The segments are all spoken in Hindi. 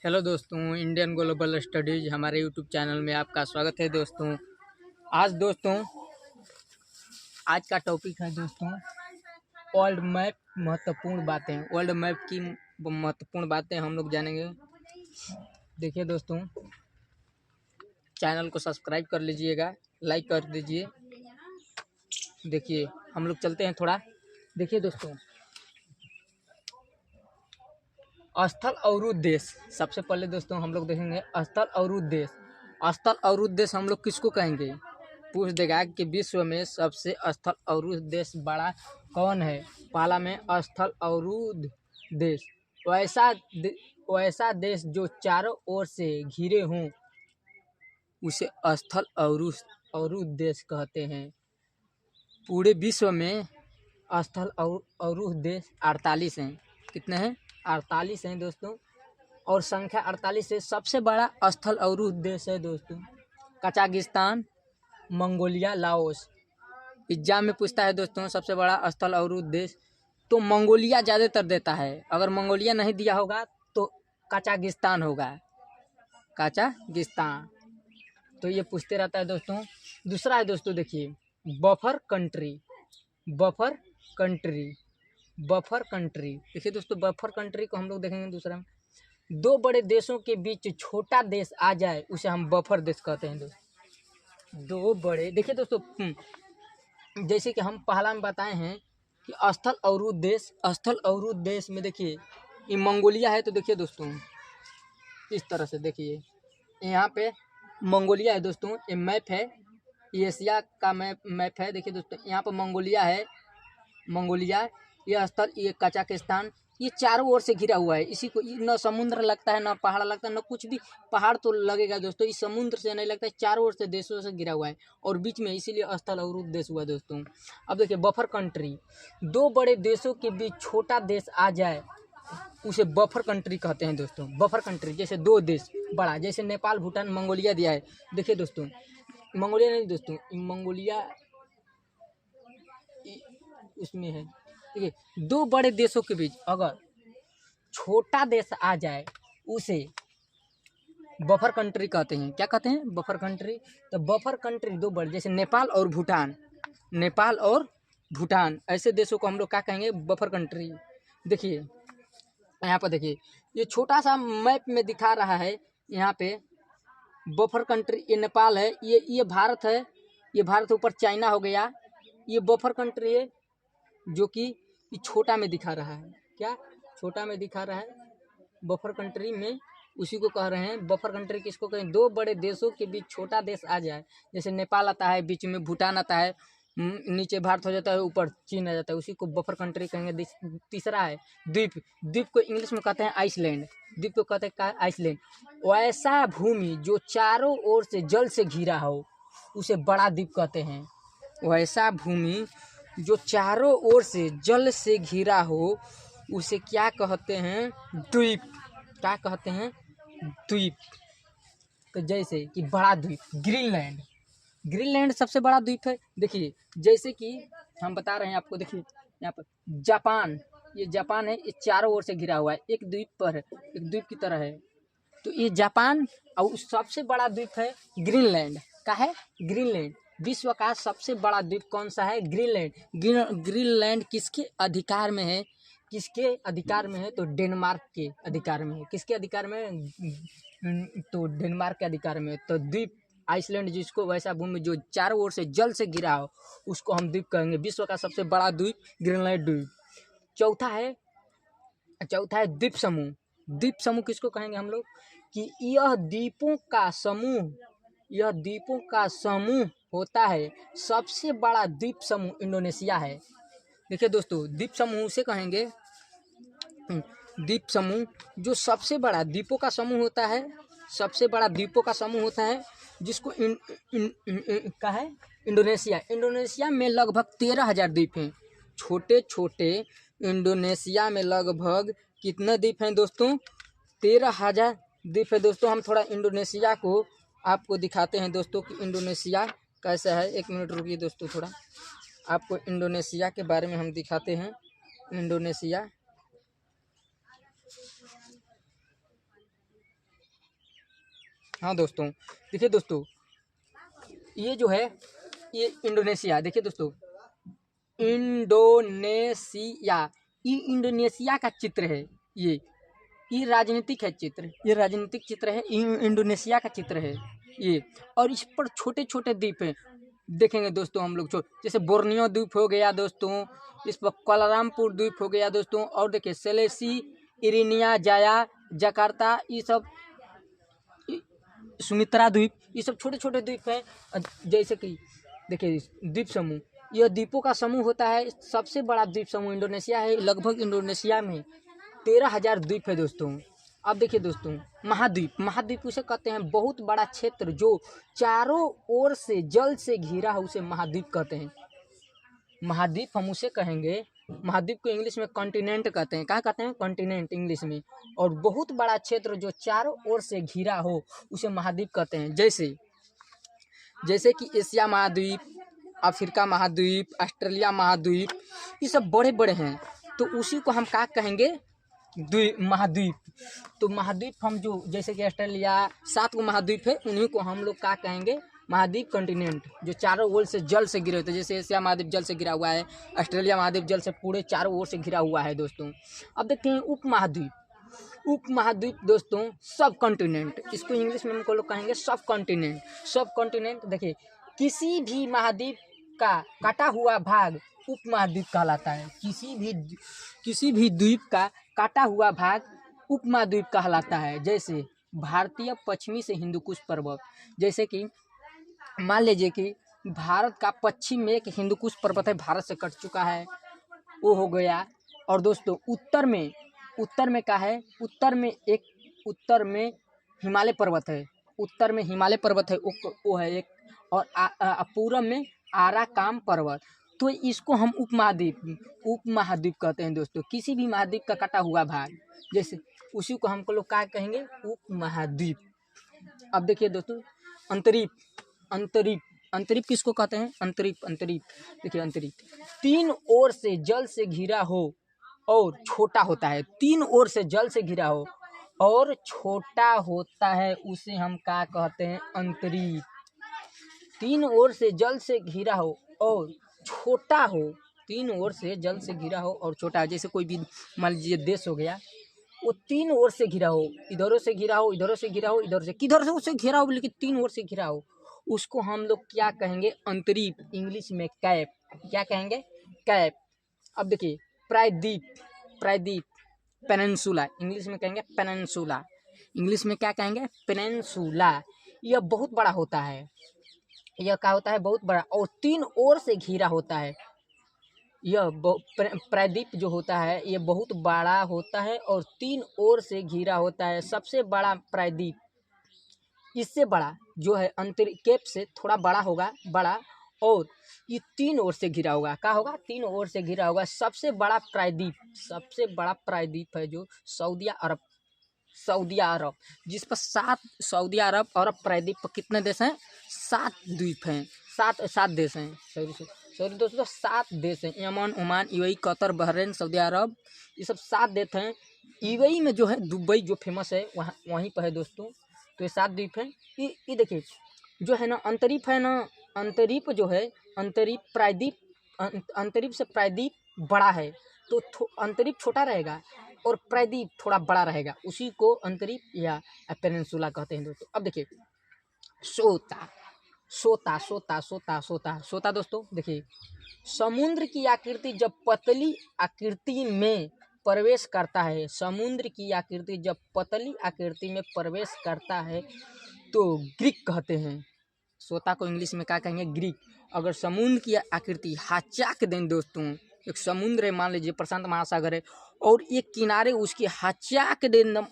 हेलो दोस्तों, इंडियन ग्लोबल स्टडीज हमारे यूट्यूब चैनल में आपका स्वागत है दोस्तों। आज का टॉपिक है दोस्तों वर्ल्ड मैप महत्वपूर्ण बातें। वर्ल्ड मैप की महत्वपूर्ण बातें हम लोग जानेंगे। देखिए दोस्तों, चैनल को सब्सक्राइब कर लीजिएगा, लाइक कर दीजिए। देखिए हम लोग चलते हैं थोड़ा। देखिए दोस्तों, स्थल और उद्देश्य। सबसे पहले दोस्तों हम लोग देखेंगे स्थल और उद्देश्य। स्थल और उद्देश्य हम लोग किसको कहेंगे? पूछ देगा कि विश्व में सबसे स्थल और उद्देश्य बड़ा कौन है। पहला में स्थल और उद्देश्य, वैसा देश जो चारों ओर से घिरे हों उसे स्थल और उद्देश्य कहते हैं। पूरे विश्व में स्थल और उद्देश्य 48 हैं। कितने हैं? 48 हैं दोस्तों। और संख्या 48 से सबसे बड़ा स्थल और उद्देश्य है दोस्तों कजाकिस्तान, मंगोलिया, लाओस। एग्जाम में पूछता है दोस्तों सबसे बड़ा स्थल और उद्देश्य, तो मंगोलिया ज़्यादातर देता है। अगर मंगोलिया नहीं दिया होगा तो कजाकिस्तान होगा, कजाकिस्तान। तो ये पूछते रहता है दोस्तों। दूसरा है दोस्तों, देखिए buffer country. Buffer country, buffer country. देखिए दोस्तों, बफर कंट्री को हम लोग देखेंगे दूसरा में, दो बड़े देशों के बीच छोटा देश आ जाए उसे हम बफर देश कहते हैं दोस्तों। दो बड़े, देखिए दोस्तों, जैसे कि हम पहला में बताए हैं कि स्थल और उद्देश्य। स्थल और उद्देश्य में देखिए ये मंगोलिया है, तो देखिए दोस्तों इस तरह से देखिए यहाँ पे मंगोलिया है दोस्तों। ये मैप है, ये एशिया का मैप है। देखिए दोस्तों यहाँ पर मंगोलिया है, मंगोलिया। ये स्थल, ये कजाकिस्तान, ये चारों ओर से घिरा हुआ है। इसी को न समुद्र लगता है, न पहाड़ लगता है, न कुछ भी। पहाड़ तो लगेगा दोस्तों, इस समुद्र से नहीं लगता है। चारों ओर से देशों से घिरा हुआ है और बीच में, इसीलिए स्थल और उद्देश्य हुआ दोस्तों। अब देखिए बफर कंट्री, दो बड़े देशों के बीच छोटा देश आ जाए उसे बफर कंट्री कहते हैं दोस्तों। बफर कंट्री जैसे दो देश बड़ा, जैसे नेपाल, भूटान, मंगोलिया दिया है। देखिए दोस्तों, मंगोलिया नहीं दोस्तों, मंगोलिया उसमें है। देखिए दो बड़े देशों के बीच अगर छोटा देश आ जाए उसे बफर कंट्री कहते हैं। क्या कहते हैं? Buffer country. तो बफर कंट्री दो बड़े, जैसे नेपाल और भूटान, नेपाल और भूटान, ऐसे देशों को हम लोग क्या कहेंगे? Buffer country. देखिए यहाँ पर देखिए, ये छोटा सा मैप में दिखा रहा है यहाँ पे बफर कंट्री। ये नेपाल है, ये भारत है, ये भारत ऊपर चाइना हो गया। ये बफर कंट्री है जो कि छोटा में दिखा रहा है। क्या छोटा में दिखा रहा है? बफर कंट्री में उसी को कह रहे हैं बफर कंट्री। किसको कहें? दो बड़े देशों के बीच छोटा देश आ जाए, जैसे नेपाल आता है, बीच में भूटान आता है, नीचे भारत हो जाता है, ऊपर चीन आ जाता है, उसी को बफर कंट्री कहेंगे। तीसरा है द्वीप। द्वीप को इंग्लिश में कहते हैं आइसलैंड। द्वीप को कहते हैं आइसलैंड। वैसा भूमि जो चारों ओर से जल से घिरा हो उसे बड़ा द्वीप कहते हैं। वैसा भूमि जो चारों ओर से जल से घिरा हो उसे क्या कहते हैं? द्वीप। क्या कहते हैं? द्वीप। तो जैसे कि बड़ा द्वीप ग्रीनलैंड, ग्रीनलैंड सबसे बड़ा द्वीप है। देखिए जैसे कि हम बता रहे हैं आपको, देखिए यहाँ पर जापान, ये जापान है, ये चारों ओर से घिरा हुआ है, एक द्वीप पर है, एक द्वीप की तरह है। तो ये जापान, और सबसे बड़ा द्वीप है ग्रीनलैंड। का है? ग्रीनलैंड। विश्व का सबसे बड़ा द्वीप कौन सा है? ग्रीनलैंड। ग्रीनलैंड किसके अधिकार में है? किसके अधिकार में है? तो डेनमार्क के अधिकार में है। किसके अधिकार में है? तो डेनमार्क के अधिकार में है। तो द्वीप आइसलैंड, जिसको वैसा भूमि जो चारों ओर से जल से घिरा हो उसको हम द्वीप कहेंगे। विश्व का सबसे बड़ा द्वीप ग्रीनलैंड द्वीप। चौथा है द्वीप समूह। द्वीप समूह किसको कहेंगे हम लोग? कि यह द्वीपों का समूह, यह द्वीपों का समूह होता है। सबसे बड़ा द्वीप समूह इंडोनेशिया है। देखिए दोस्तों, द्वीप समूह उसे कहेंगे, द्वीप समूह जो सबसे बड़ा द्वीपों का समूह होता है, सबसे बड़ा द्वीपों का समूह होता है, जिसको का है इंडोनेशिया। इंडोनेशिया में लगभग 13,000 द्वीप हैं, छोटे छोटे। इंडोनेशिया में लगभग कितने द्वीप हैं दोस्तों? 13,000 द्वीप है दोस्तों। हम थोड़ा इंडोनेशिया को आपको दिखाते हैं दोस्तों कि इंडोनेशिया कैसा है। एक मिनट रुकिए दोस्तों, थोड़ा आपको इंडोनेशिया के बारे में हम दिखाते हैं। इंडोनेशिया हाँ दोस्तों, देखिए दोस्तों, ये जो है ये इंडोनेशिया, देखिए दोस्तों, इंडोनेशिया, ये इंडोनेशिया का चित्र है। ये राजनीतिक है चित्र, ये राजनीतिक चित्र है, इंडोनेशिया का चित्र है ये। और इस पर छोटे छोटे द्वीप हैं, देखेंगे दोस्तों हम लोग, जैसे बोर्नियो द्वीप हो गया दोस्तों, इस पर क्वालालंपुर द्वीप हो गया दोस्तों, और देखिए सेलेसी, इरिनिया, जाया, जकार्ता, ये सब, सुमित्रा द्वीप, ये सब छोटे छोटे द्वीप हैं। जैसे कि देखिए द्वीप समूह, यह द्वीपों का समूह होता है। सबसे बड़ा द्वीप समूह इंडोनेशिया है। लगभग इंडोनेशिया में 13,000 द्वीप है दोस्तों। अब देखिए दोस्तों, महाद्वीप, महाद्वीप उसे कहते हैं बहुत बड़ा क्षेत्र जो चारों ओर से जल से घिरा है, उसे महाद्वीप कहते हैं। महाद्वीप हम उसे कहेंगे, महाद्वीप को इंग्लिश में कॉन्टिनेंट कहते हैं। क्या कहते हैं? कॉन्टिनेंट इंग्लिश में। और बहुत बड़ा क्षेत्र जो चारों ओर से घिरा हो उसे महाद्वीप कहते हैं। जैसे कि एशिया महाद्वीप, अफ्रीका महाद्वीप, ऑस्ट्रेलिया महाद्वीप, ये सब बड़े बड़े हैं, तो उसी को हम क्या कहेंगे? महाद्वीप। तो महाद्वीप हम जो, जैसे कि ऑस्ट्रेलिया 7 को महाद्वीप है, उन्हीं को हम लोग क्या कहेंगे? महाद्वीप कॉन्टिनेंट, जो चारों ओर से जल से घिरे होते हैं। जैसे एशिया महाद्वीप जल से घिरा हुआ है, ऑस्ट्रेलिया महाद्वीप जल से पूरे चारों ओर से घिरा हुआ है दोस्तों। अब देखते हैं उप महाद्वीप। उप महाद्वीप दोस्तों सब कॉन्टिनेंट, इसको इंग्लिश में हमको लोग कहेंगे सब कॉन्टिनेंट। सब कॉन्टिनेंट, देखिए किसी भी महाद्वीप का काटा हुआ भाग उप महाद्वीप कहलाता है। किसी भी द्वीप का काटा हुआ भाग उप महाद्वीप कहलाता है। जैसे भारतीय पश्चिमी से हिंदुकुश पर्वत, जैसे कि मान लीजिए कि भारत का पश्चिम में एक हिंदुकुश पर्वत है, भारत से कट चुका है, वो हो गया। और दोस्तों उत्तर में क्या है? उत्तर में हिमालय पर्वत है, उत्तर में हिमालय पर्वत है, वो है एक। और पूरब में आराकान पर्वत। तो इसको हम उप महाद्वीप कहते हैं दोस्तों। किसी भी महाद्वीप का कटा हुआ भाग, जैसे उसी को हमको लोग क्या कहेंगे? उप महाद्वीप। अब देखिए दोस्तों, अंतरिप किसको कहते हैं? अंतरिप। देखिए अंतरिप 3 ओर से जल से घिरा हो और छोटा होता है। 3 ओर से जल से घिरा हो और छोटा होता है, उसे हम क्या कहते हैं? अंतरिप। 3 ओर से जल से घिरा हो और छोटा हो, 3 ओर से जल से घिरा हो और छोटा है। जैसे कोई भी मान लीजिए देश हो गया, वो 3 ओर से घिरा हो, इधरों से घिरा हो, इधरों से घिरा हो, इधर से किधर से उसे घिरा हो, लेकिन 3 ओर से घिरा हो, उसको हम लोग क्या कहेंगे? अंतरिप। इंग्लिश में कैप। क्या कहेंगे? कैप। अब देखिए प्रायद्वीप, पेनिनसुला, इंग्लिश में कहेंगे पेनिनसुला। इंग्लिश में क्या कहेंगे? पेनिनसुला। यह बहुत बड़ा होता है, यह क्या होता है? बहुत बड़ा, और 3 ओर से घिरा होता है। यह प्रायद्वीप जो होता है ये बहुत बड़ा होता है और 3 ओर से घिरा होता है। सबसे बड़ा प्रायद्वीप, इससे बड़ा जो है अंतरिप, केप से थोड़ा बड़ा होगा, बड़ा, और ये 3 ओर से घिरा होगा। क्या होगा? 3 ओर से घिरा होगा। सबसे बड़ा प्रायद्वीप है जो सऊदी अरब, जिस पर 7 सऊदी अरब प्रायद्वीप पर कितने देश हैं? 7 द्वीप हैं, 7 देश हैं। सॉरी दोस्तों, 7 देश हैं। Yemen, Oman, UAE, Qatar, Bahrain, Saudi Arab, ये सब 7 देश हैं। यूएई में जो है दुबई जो फेमस है, वहीं पर है दोस्तों। तो ये 7 द्वीप हैं। ये देखिए जो है ना अंतरिप है ना, अंतरिप जो है, अंतरिप से प्रायद्वीप बड़ा है, तो अंतरिप छोटा रहेगा और प्रायद्वीप थोड़ा बड़ा रहेगा, उसी को अंतरिप या पेनिनसुला कहते हैं दोस्तों। अब देखिए सोता दोस्तों, देखिए समुद्र की आकृति जब पतली आकृति में प्रवेश करता है, समुद्र की आकृति जब पतली आकृति में प्रवेश करता है तो ग्रीक कहते हैं। सोता को इंग्लिश में क्या कहेंगे? ग्रीक। अगर समुद्र की आकृति हाचाक दें दोस्तों, एक समुद्र है, मान लीजिए प्रशांत महासागर है, और एक किनारे उसकी हाचाक दे एकदम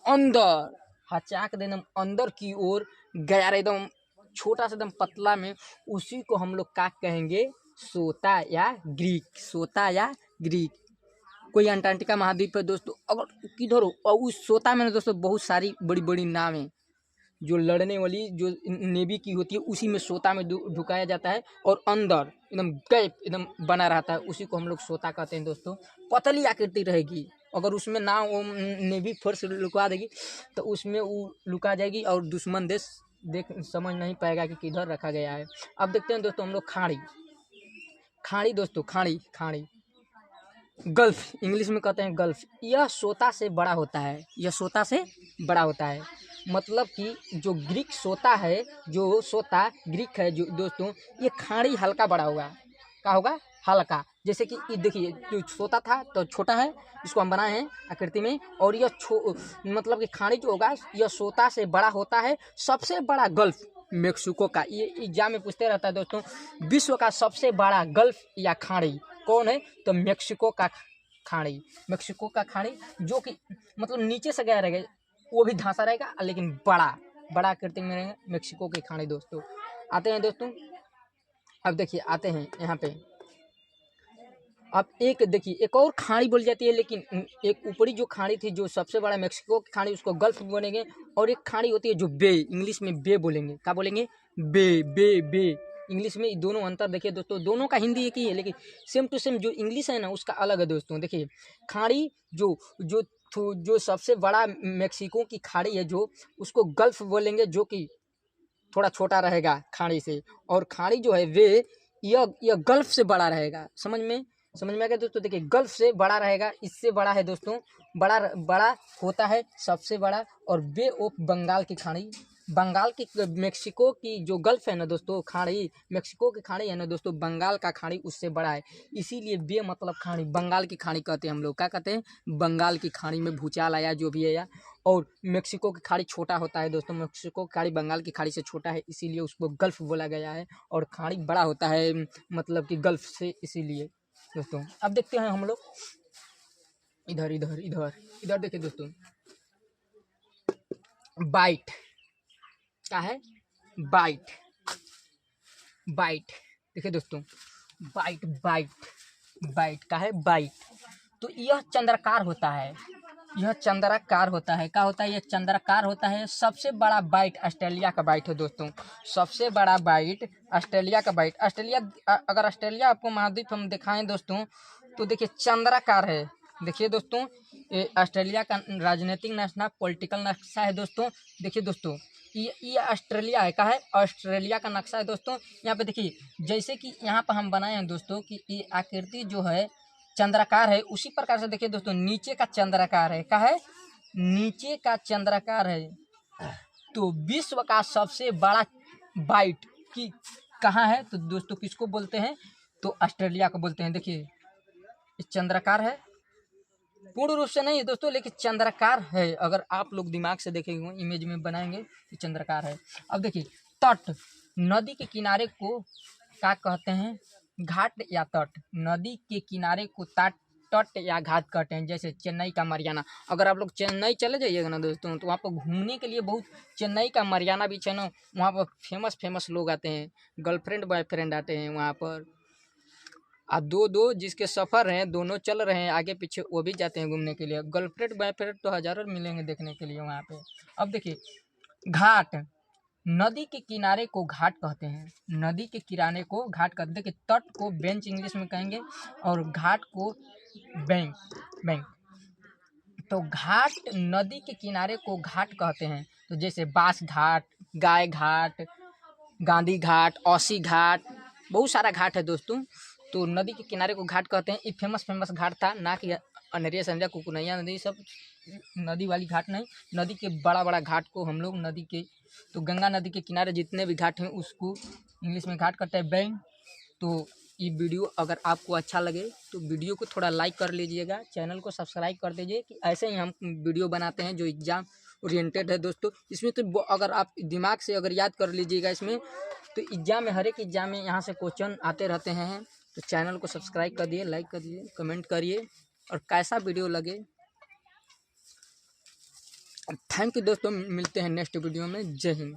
अंदर की ओर गया रहे, एकदम छोटा सा एकदम पतला में, उसी को हम लोग क्या कहेंगे? सोता या ग्रीक। कोई अंटार्कटिका महाद्वीप है दोस्तों, अगर किधर हो, और उस सोता में दोस्तों बहुत सारी बड़ी बड़ी नावें, जो लड़ने वाली जो नेवी की होती है उसी में सोता में ढुकाया जाता है और अंदर एकदम गैप एकदम बना रहता है, उसी को हम लोग सोता कहते हैं दोस्तों। पतली आकृति रहेगी, अगर उसमें ना वो नेवी फोर्स लुका देगी तो उसमें वो लुका जाएगी और दुश्मन देश देख समझ नहीं पाएगा कि किधर रखा गया है। अब देखते हैं दोस्तों हम लोग खाड़ी। खाड़ी दोस्तों, खाड़ी खाड़ी गल्फ इंग्लिश में कहते हैं गल्फ। यह सोता से बड़ा होता है, यह सोता से बड़ा होता है। मतलब कि जो ग्रीक सोता है, जो सोता ग्रीक है जो दोस्तों, ये खाड़ी हल्का बड़ा होगा। क्या होगा? हल्का। जैसे कि ये देखिए, जो सोता था तो छोटा है, इसको हम बनाए हैं आकृति में, और यह मतलब कि खाड़ी जो होगा यह सोता से बड़ा होता है। सबसे बड़ा गल्फ मेक्सिको का, ये एग्जाम में पूछते रहता है दोस्तों, विश्व का सबसे बड़ा गल्फ या खाड़ी कौन है? तो मेक्सिको का खाड़ी। मेक्सिको का खाड़ी जो कि मतलब नीचे से गया रहेगा, वो भी धंसा रहेगा लेकिन बड़ा बड़ा आकृति में रहेगा, मेक्सिको की खाड़ी दोस्तों। आते हैं दोस्तों, अब देखिए आते हैं यहाँ पे। अब एक देखिए, एक और खाड़ी बोली जाती है, लेकिन एक ऊपरी जो खाड़ी थी जो सबसे बड़ा मेक्सिको की खाड़ी, उसको गल्फ बोलेंगे। और एक खाड़ी होती है जो बे, इंग्लिश में बे बोलेंगे। क्या बोलेंगे? बे बे बे इंग्लिश में। दोनों अंतर देखिए दोस्तों, दोनों का हिंदी एक ही है, लेकिन सेम टू सेम जो इंग्लिश है ना उसका अलग है दोस्तों। देखिए खाड़ी जो जो जो सबसे बड़ा मेक्सिको की खाड़ी है, जो उसको गल्फ बोलेंगे, जो कि थोड़ा छोटा रहेगा खाड़ी से। और खाड़ी जो है वे यह गल्फ से बड़ा रहेगा। समझ में आ गया दोस्तों? देखिए गल्फ से बड़ा रहेगा, इससे बड़ा है दोस्तों, बड़ा होता है सबसे बड़ा। और बे ऑफ बंगाल की खाड़ी, बंगाल की मेक्सिको की जो गल्फ है ना दोस्तों, खाड़ी मेक्सिको की खाड़ी है ना दोस्तों, बंगाल का खाड़ी उससे बड़ा है। इसीलिए बे मतलब खाड़ी, बंगाल की खाड़ी कहते हैं हम लोग। क्या कहते हैं? बंगाल की खाड़ी में भूचाल आया जो भी है या। और मेक्सिको की खाड़ी छोटा होता है दोस्तों, मेक्सिको की खाड़ी बंगाल की खाड़ी से छोटा है, इसीलिए उसको गल्फ बोला गया है। और खाड़ी बड़ा होता है मतलब कि गल्फ से, इसीलिए दोस्तों। अब देखते हैं हम लोग इधर इधर इधर इधर देखिए दोस्तों, बाइट। क्या है? बाइट। बाइट देखिए दोस्तों, बाइट बाइट बाइट का है बाइट। तो यह चंद्राकार होता है, यह चंद्राकार होता है। क्या होता है? यह चंद्राकार होता है। सबसे बड़ा बाइट ऑस्ट्रेलिया का बाइट है दोस्तों, सबसे बड़ा बाइट ऑस्ट्रेलिया का बाइट। ऑस्ट्रेलिया, अगर ऑस्ट्रेलिया आपको महाद्वीप हम दिखाएं दोस्तों, तो देखिए चंद्राकार है। देखिए दोस्तों, ये ऑस्ट्रेलिया का राजनीतिक नक्शा, पॉलिटिकल नक्शा है दोस्तों। देखिए दोस्तों, ये ऑस्ट्रेलिया है। क्या है? ऑस्ट्रेलिया का नक्शा है दोस्तों। यहाँ पे देखिए, जैसे कि यहाँ पर हम बनाए हैं दोस्तों कि ये आकृति जो है चंद्राकार है, उसी प्रकार से देखिए दोस्तों नीचे का चंद्राकार है। क्या है? नीचे का चंद्राकार है। तो विश्व का सबसे बड़ा बाइट की कहाँ है? तो दोस्तों किसको बोलते हैं? तो ऑस्ट्रेलिया को बोलते हैं। देखिए चंद्राकार है, पूर्ण रूप से नहीं है दोस्तों, लेकिन चंद्राकार है। अगर आप लोग दिमाग से देखेंगे, इमेज में बनाएंगे तो चंद्राकार है। अब देखिए तट, नदी के किनारे को क्या कहते हैं? घाट या तट। नदी के किनारे को तट या घाट कहते हैं। जैसे चेन्नई का मरियाना, अगर आप लोग चेन्नई चले जाइएगा ना दोस्तों, तो वहाँ पर घूमने के लिए बहुत, चेन्नई का मरियाना बीच है ना, वहाँ पर फेमस लोग आते हैं, गर्लफ्रेंड बॉयफ्रेंड आते हैं वहाँ पर। दो जिसके सफ़र हैं, दोनों चल रहे हैं आगे पीछे, वो भी जाते हैं घूमने के लिए। गर्लफ्रेंड बॉयफ्रेंड तो हज़ारों मिलेंगे देखने के लिए वहाँ पे। अब देखिए घाट, नदी के किनारे को घाट कहते हैं, नदी के किनारे को घाट कहते हैं। देखिए तट को बेंच इंग्लिश में कहेंगे, और घाट को बैंक। तो घाट, नदी के किनारे को घाट कहते हैं। तो जैसे बांस घाट, गाय घाट, गांधी घाट, औसी घाट, बहुत सारा घाट है दोस्तों। तो नदी के किनारे को घाट कहते हैं। ये फेमस घाट था ना, कि अनरिया संजा कुकुनैया नदी, सब नदी वाली घाट नहीं, नदी के बड़ा घाट को हम लोग नदी के, तो गंगा नदी के किनारे जितने भी घाट हैं उसको इंग्लिश में घाट कहते हैं, बैंक। तो ये वीडियो अगर आपको अच्छा लगे तो वीडियो को थोड़ा लाइक कर लीजिएगा, चैनल को सब्सक्राइब कर दीजिए, कि ऐसे ही हम वीडियो बनाते हैं जो एग्ज़ाम ओरिएंटेड है दोस्तों। इसमें तो अगर आप दिमाग से अगर याद कर लीजिएगा इसमें, तो एग्ज़ाम में, हर एक एग्ज़ाम में यहाँ से क्वेश्चन आते रहते हैं। तो चैनल को सब्सक्राइब कर दिए, लाइक कर दिए, कमेंट करिए, और कैसा वीडियो लगे। थैंक यू दोस्तों, मिलते हैं नेक्स्ट वीडियो में। जय हिंद।